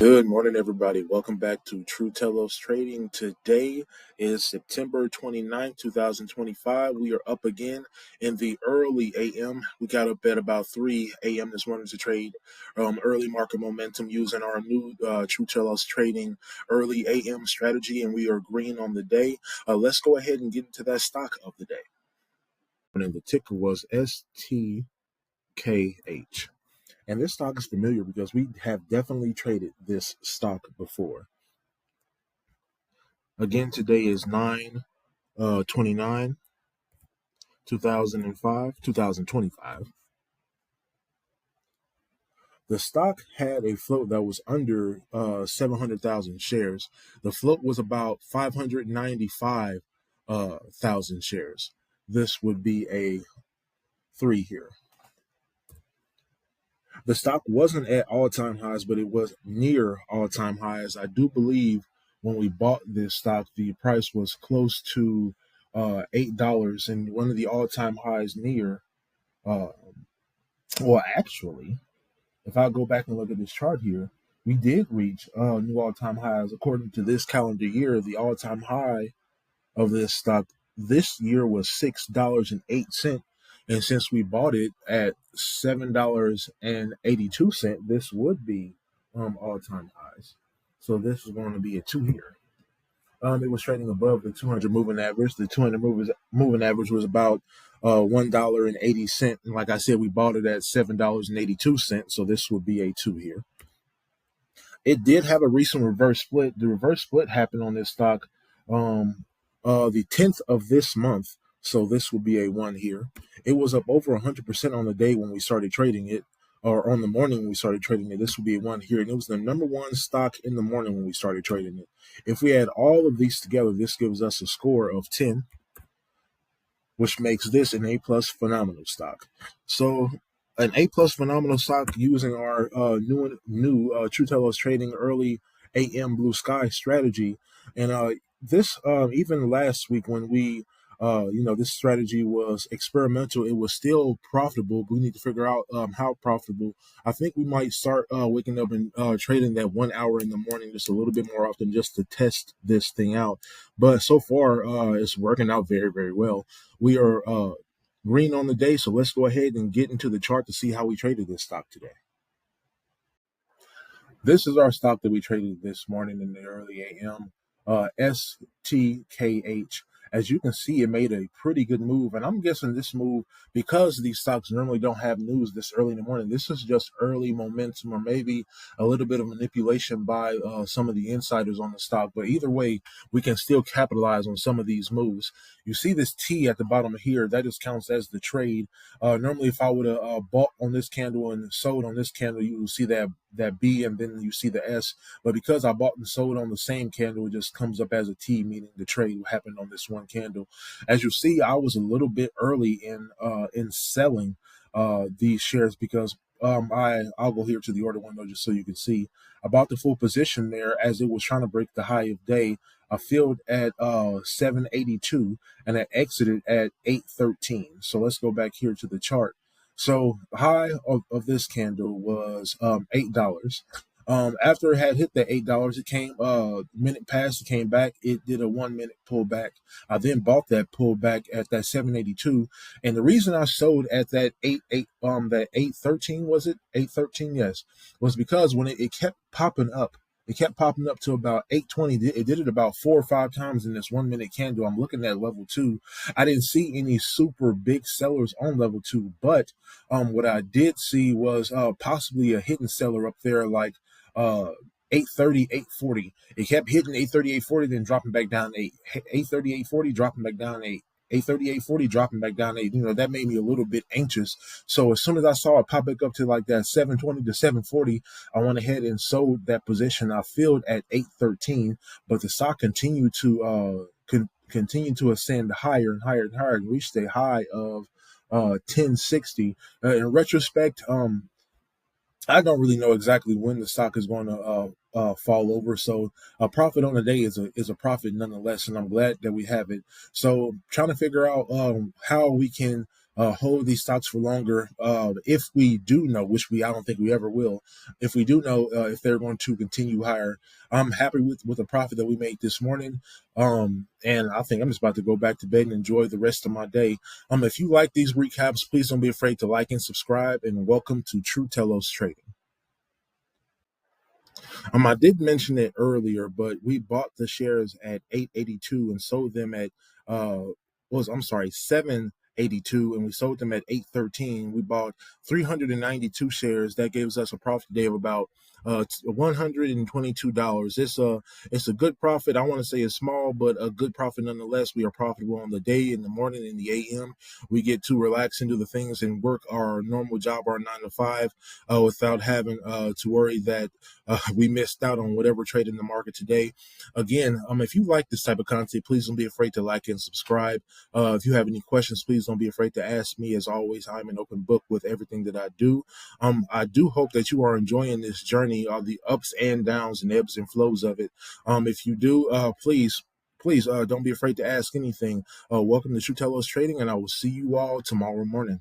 Good morning, everybody. Welcome back to True Telos Trading. Today is September 29th, 2025. We are up again in the early AM. We got up at about 3 a.m. this morning to trade early market momentum using our new True Telos Trading early AM strategy, and we are green on the day. Let's go ahead and get into that stock of the day. And the ticker was STKH. And this stock is familiar because we have definitely traded this stock before. Again, today is 9/29, 2025. The stock had a float that was under 700,000 shares. The float was about 595,000 shares. This would be a 3 here. The stock wasn't at all-time highs, but it was near all-time highs. I do believe when we bought this stock, the price was close to $8, and one of the all-time highs near. Actually, if I go back and look at this chart here, we did reach new all-time highs. According to this calendar year, the all-time high of this stock this year was $6.08. And since we bought it at $7.82, this would be all-time highs. So this is going to be a 2 here. It was trading above the 200 moving average. The 200 moving average was about $1.80. And like I said, we bought it at $7.82. So this would be a 2 here. It did have a recent reverse split. The reverse split happened on this stock the 10th of this month. So this will be a 1 here. It was up over 100% on the day when we started trading it, or on the morning when we started trading it. This will be a 1 here. And it was the number one stock in the morning when we started trading it. If we add all of these together, this gives us a score of 10, which makes this an A+ phenomenal stock. So an A+ phenomenal stock using our new True Telos Trading early AM blue sky strategy. And this even last week when we this strategy was experimental, it was still profitable. But we need to figure out how profitable. I think we might start waking up and trading that 1 hour in the morning just a little bit more often, just to test this thing out. But so far it's working out very, very well. We are green on the day, so let's go ahead and get into the chart to see how we traded this stock today. This is our stock that we traded this morning in the early AM, STKH. As you can see, it made a pretty good move. And I'm guessing this move, because these stocks normally don't have news this early in the morning, this is just early momentum, or maybe a little bit of manipulation by some of the insiders on the stock. But either way, we can still capitalize on some of these moves. You see this T at the bottom here, that just counts as the trade. Normally, if I would have bought on this candle and sold on this candle, you will see that B, and then you see the S. But because I bought and sold on the same candle, it just comes up as a T, meaning the trade happened on this one candle. As you see, I was a little bit early in selling these shares because I'll go here to the order window just so you can see. I bought the full position there as it was trying to break the high of day. I filled at 782 and I exited at 813. So let's go back here to the chart. So the high of this candle was $8. After it had hit the $8, it came minute past, it came back. It did a 1 minute pullback. I then bought that pullback at that 782. And the reason I sold at that 813, was it 813? Yes, was because when it kept popping up. It kept popping up to about 820. It did it about 4 or 5 times in this 1 minute candle. I'm looking at level 2. I didn't see any super big sellers on level 2, but what I did see was possibly a hidden seller up there, like 830, 840. It kept hitting 830, 840, then dropping back down 830, 840, dropping back down 830, 840, dropping back down 8. That made me a little bit anxious. So as soon as I saw it pop back up to like that 720 to 740, I went ahead and sold that position. I filled at 813, but the stock continued to ascend higher and higher and higher, and reached a high of 1060. In retrospect, I don't really know exactly when the stock is going to fall over. So a profit on the day is a profit nonetheless, and I'm glad that we have it. So trying to figure out how we can hold these stocks for longer. If we do know, which I don't think we ever will, if we do know if they're going to continue higher, I'm happy with the profit that we made this morning. And I think I'm just about to go back to bed and enjoy the rest of my day. If you like these recaps, please don't be afraid to like and subscribe. And welcome to True Telos Trading. I did mention it earlier, but we bought the shares at 882 and sold them at was I'm sorry 782, and we sold them at 813. We bought 392 shares. That gives us a profit today of about $122. It's a good profit. I want to say it's small, but a good profit nonetheless. We are profitable on the day, in the morning, in the AM. We get to relax and do the things and work our normal job, our 9 to 5, without having to worry that we missed out on whatever trade in the market today. Again, if you like this type of content, please don't be afraid to like and subscribe. If you have any questions, please don't be afraid to ask me. As always, I'm an open book with everything that I do. I do hope that you are enjoying this journey, the ups and downs and ebbs and flows of it. If you do, please don't be afraid to ask anything. Welcome to True Telos Trading, and I will see you all tomorrow morning.